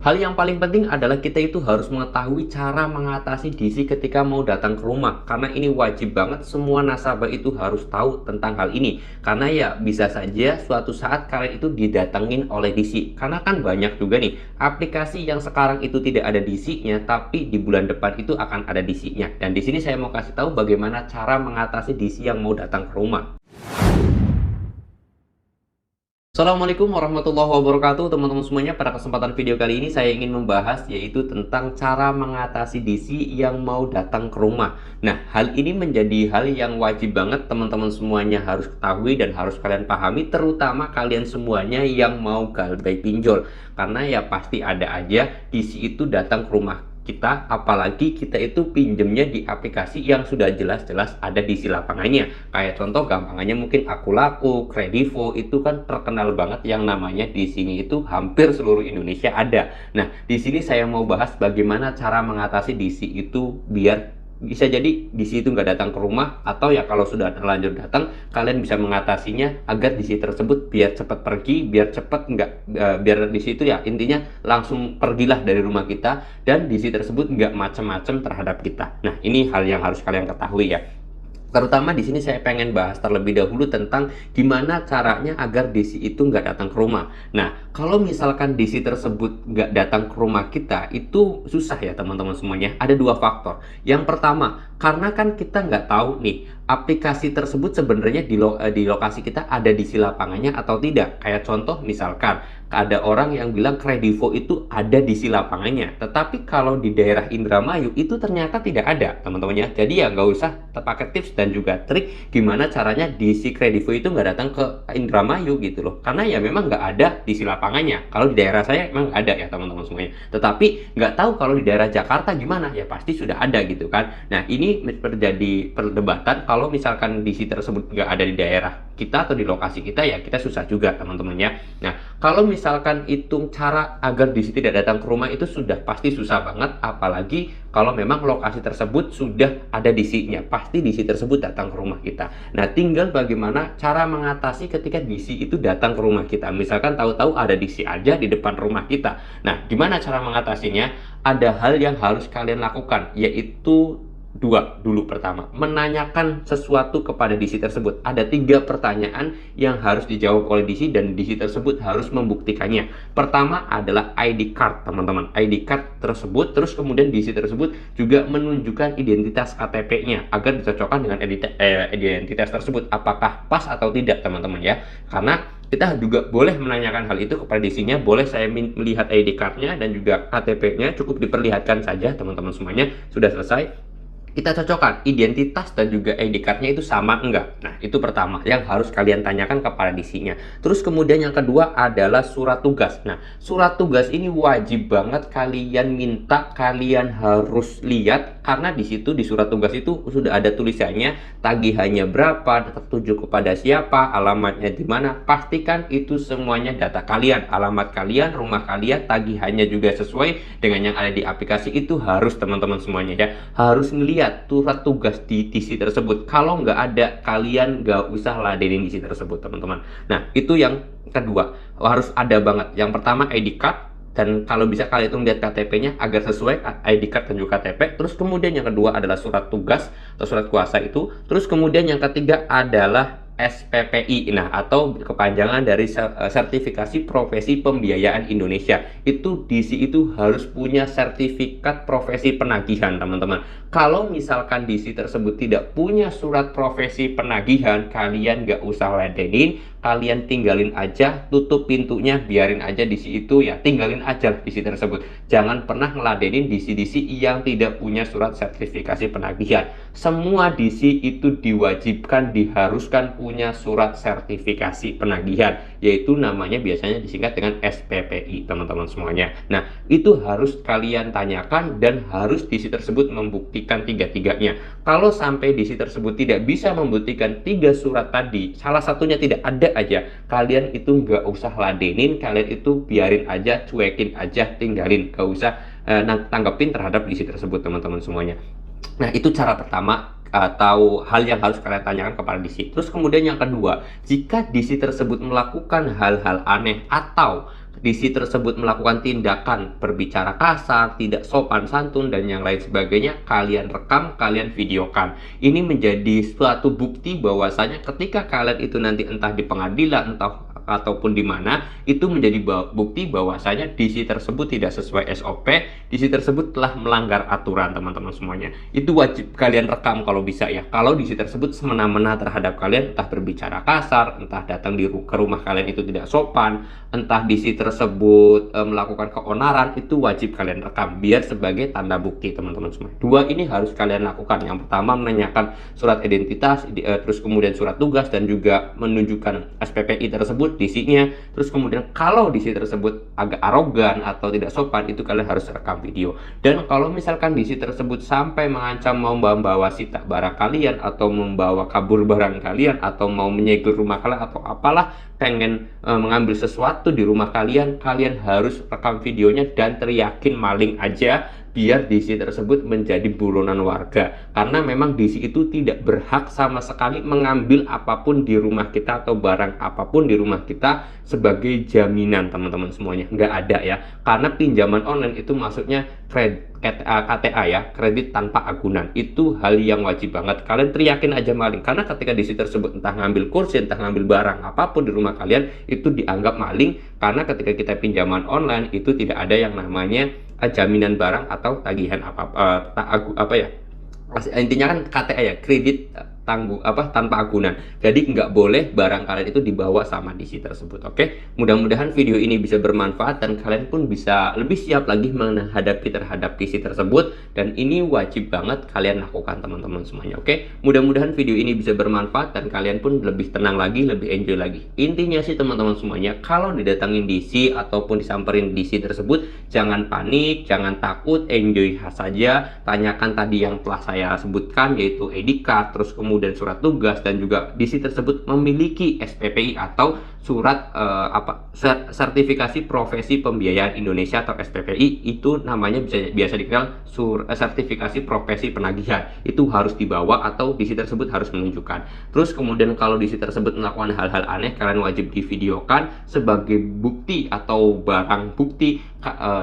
Hal yang paling penting adalah kita itu harus mengetahui cara mengatasi DC ketika mau datang ke rumah. Karena ini wajib banget semua nasabah itu harus tahu tentang hal ini. Karena ya bisa saja suatu saat kalian itu didatengin oleh DC. Karena kan banyak juga nih aplikasi yang sekarang itu tidak ada DC-nya, tapi di bulan depan itu akan ada DC-nya. Dan di sini saya mau kasih tahu bagaimana cara mengatasi DC yang mau datang ke rumah. Assalamualaikum warahmatullahi wabarakatuh teman-teman semuanya. Pada kesempatan video kali ini saya ingin membahas yaitu tentang cara mengatasi DC yang mau datang ke rumah. Nah, hal ini menjadi hal yang wajib banget teman-teman semuanya harus ketahui dan harus kalian pahami, terutama kalian semuanya yang mau galbay pinjol. Karena ya pasti ada aja DC itu datang ke rumah kita, apalagi kita itu pinjemnya di aplikasi yang sudah jelas-jelas ada di lapangannya. Kayak contoh gampangannya mungkin Akulaku, Kredivo, itu kan terkenal banget yang namanya di sini itu hampir seluruh Indonesia ada. Nah, di sini saya mau bahas bagaimana cara mengatasi DC itu biar bisa jadi DC itu nggak datang ke rumah, atau ya kalau sudah terlanjur datang kalian bisa mengatasinya agar DC tersebut biar cepat pergi, biar cepat nggak biar DC itu ya intinya langsung pergilah dari rumah kita dan DC tersebut nggak macam-macam terhadap kita. Nah, ini hal yang harus kalian ketahui ya. Terutama di sini saya pengen bahas terlebih dahulu tentang gimana caranya agar DC itu nggak datang ke rumah. Nah, kalau misalkan DC tersebut nggak datang ke rumah kita, itu susah ya teman-teman semuanya. Ada dua faktor. Yang pertama, karena kan kita nggak tahu nih, aplikasi tersebut sebenarnya di lokasi kita ada DC lapangannya atau tidak. Kayak contoh misalkan, ada orang yang bilang Kredivo itu ada DC lapangannya. Tetapi kalau di daerah Indramayu itu ternyata tidak ada teman-temannya. Jadi ya nggak usah pakai tips dan juga trik gimana caranya DC Kredivo itu nggak datang ke Indramayu gitu loh, karena ya memang nggak ada DC lapangannya. Kalau di daerah saya memang ada ya teman-teman semuanya, tetapi nggak tahu kalau di daerah Jakarta gimana, ya pasti sudah ada gitu kan. Nah, ini terjadi perdebatan. Kalau misalkan DC tersebut nggak ada di daerah kita atau di lokasi kita, ya kita susah juga teman-teman ya. Nah, kalau misalkan hitung cara agar DC tidak datang ke rumah itu sudah pasti susah banget, apalagi kalau memang lokasi tersebut sudah ada DC-nya, pasti DC tersebut datang ke rumah kita. Nah, tinggal bagaimana cara mengatasi ketika DC itu datang ke rumah kita. Misalkan tahu-tahu ada DC aja di depan rumah kita. Nah, gimana cara mengatasinya? Ada hal yang harus kalian lakukan, yaitu dua dulu. Pertama, menanyakan sesuatu kepada DC tersebut. Ada 3 pertanyaan yang harus dijawab oleh DC dan DC tersebut harus membuktikannya. Pertama adalah ID card teman-teman, ID card tersebut. Terus kemudian DC tersebut juga menunjukkan identitas KTP-nya agar dicocokkan dengan identitas tersebut apakah pas atau tidak teman-teman ya. Karena kita juga boleh menanyakan hal itu kepada DC-nya. Boleh saya melihat ID card-nya dan juga KTP-nya, cukup diperlihatkan saja teman-teman semuanya, sudah selesai. Kita cocokkan identitas dan juga ID card-nya itu sama enggak. Nah, itu pertama yang harus kalian tanyakan kepada DC-nya. Terus kemudian yang kedua adalah surat tugas. Nah, surat tugas ini wajib banget kalian minta, kalian harus lihat, karena di situ di surat tugas itu sudah ada tulisannya tagihannya berapa, tertuju kepada siapa, alamatnya di mana. Pastikan itu semuanya data kalian, alamat kalian, rumah kalian, tagihannya juga sesuai dengan yang ada di aplikasi. Itu harus teman-teman semuanya ya. Harus ngelihat surat tugas di DC tersebut. Kalau nggak ada, kalian nggak usah ladenin DC tersebut teman-teman. Nah, itu yang kedua, harus ada banget. Yang pertama ID card, dan kalau bisa kalian itu lihat KTP-nya agar sesuai ID card dan juga KTP. Terus kemudian yang kedua adalah surat tugas atau surat kuasa itu. Terus kemudian yang ketiga adalah SPPI, nah atau kepanjangan dari sertifikasi profesi pembiayaan Indonesia. Itu DC itu harus punya sertifikat profesi penagihan teman-teman. Kalau misalkan DC tersebut tidak punya surat profesi penagihan, kalian nggak usah ladenin, kalian tinggalin aja, tutup pintunya, biarin aja DC itu ya, tinggalin aja DC tersebut. Jangan pernah ngeladenin DC-DC yang tidak punya surat sertifikasi penagihan. Semua DC itu diwajibkan, diharuskan punya surat sertifikasi penagihan, yaitu namanya biasanya disingkat dengan SPPI teman-teman semuanya. Nah, itu harus kalian tanyakan dan harus DC tersebut membuktikan tiga-tiganya. Kalau sampai DC tersebut tidak bisa membuktikan 3 surat tadi, salah satunya tidak ada aja, kalian itu nggak usah ladenin, kalian itu biarin aja, cuekin aja, tinggalin, nggak usah tanggepin terhadap DC tersebut teman-teman semuanya. Nah, itu cara pertama atau hal yang harus kalian tanyakan kepada DC. Terus kemudian yang kedua, jika DC tersebut melakukan hal-hal aneh atau DC tersebut melakukan tindakan berbicara kasar, tidak sopan santun, dan yang lain sebagainya, kalian rekam, kalian videokan. Ini menjadi suatu bukti bahwasanya ketika kalian itu nanti entah di pengadilan, entah ataupun di mana, itu menjadi bukti bahwasanya DC tersebut tidak sesuai SOP, DC tersebut telah melanggar aturan, teman-teman semuanya. Itu wajib kalian rekam kalau bisa ya. Kalau DC tersebut semena-mena terhadap kalian, entah berbicara kasar, entah datang ke rumah kalian itu tidak sopan, entah DC tersebut melakukan keonaran, itu wajib kalian rekam biar sebagai tanda bukti, teman-teman semua. Dua ini harus kalian lakukan. Yang pertama, menanyakan surat identitas, terus kemudian surat tugas, dan juga menunjukkan SPPI tersebut, DC-nya. Terus kemudian kalau DC tersebut agak arogan atau tidak sopan, itu kalian harus rekam video. Dan kalau misalkan DC tersebut sampai mengancam mau membawa sita barang kalian, atau membawa kabur barang kalian, atau mau menyegel rumah kalian, atau apalah, pengen mengambil sesuatu di rumah kalian, kalian harus rekam videonya dan teriakin maling aja, biar DC tersebut menjadi buronan warga. Karena memang DC itu tidak berhak sama sekali mengambil apapun di rumah kita atau barang apapun di rumah kita sebagai jaminan, teman-teman semuanya. Nggak ada ya. Karena pinjaman online itu maksudnya KTA ya, kredit tanpa agunan. Itu hal yang wajib banget kalian teriakin aja maling. Karena ketika DC tersebut entah ngambil kursi, entah ngambil barang apapun di rumah kalian, itu dianggap maling. Karena ketika kita pinjaman online itu tidak ada yang namanya jaminan barang atau tagihan apa ya, intinya kan KTA ya, kredit tanpa agunan. Jadi nggak boleh barang kalian itu dibawa sama DC tersebut. Oke, mudah-mudahan video ini bisa bermanfaat dan kalian pun bisa lebih siap lagi menghadapi terhadap DC tersebut, dan ini wajib banget kalian lakukan, teman-teman semuanya. Oke, mudah-mudahan video ini bisa bermanfaat dan kalian pun lebih tenang lagi, lebih enjoy lagi. Intinya sih, teman-teman semuanya, kalau didatangin DC ataupun disamperin DC tersebut, jangan panik, jangan takut, enjoy saja. Tanyakan tadi yang telah saya sebutkan, yaitu ID card, terus kemudian surat tugas, dan juga DC tersebut memiliki SPPI atau surat sertifikasi profesi pembiayaan Indonesia atau SPPI. Itu namanya biasa dikenal sertifikasi profesi penagihan. Itu harus dibawa atau DC tersebut harus menunjukkan. Terus kemudian kalau DC tersebut melakukan hal-hal aneh, kalian wajib divideokan sebagai bukti atau barang bukti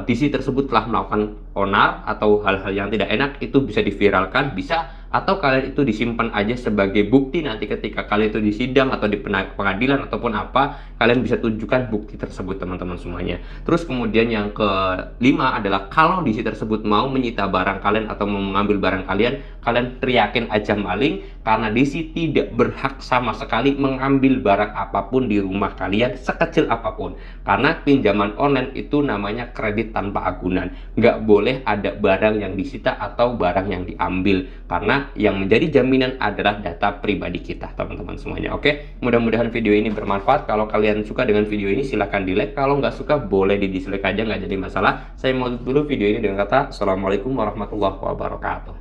DC tersebut telah melakukan onar atau hal-hal yang tidak enak. Itu bisa diviralkan, bisa, atau kalian itu disimpan aja sebagai bukti nanti ketika kalian itu di sidang atau di pengadilan ataupun apa, kalian bisa tunjukkan bukti tersebut, teman-teman semuanya. Terus kemudian yang kelima adalah kalau DC tersebut mau menyita barang kalian atau mau mengambil barang kalian, kalian teriakin aja maling, karena DC tidak berhak sama sekali mengambil barang apapun di rumah kalian sekecil apapun. Karena pinjaman online itu namanya kredit tanpa agunan. Nggak boleh ada barang yang disita atau barang yang diambil, karena yang menjadi jaminan adalah data pribadi kita, teman-teman semuanya. Oke, mudah-mudahan video ini bermanfaat. Kalau kalian suka dengan video ini, silahkan di like. Kalau nggak suka, boleh di dislike aja, nggak jadi masalah. Saya mau tutup dulu video ini dengan kata Assalamualaikum warahmatullahi wabarakatuh.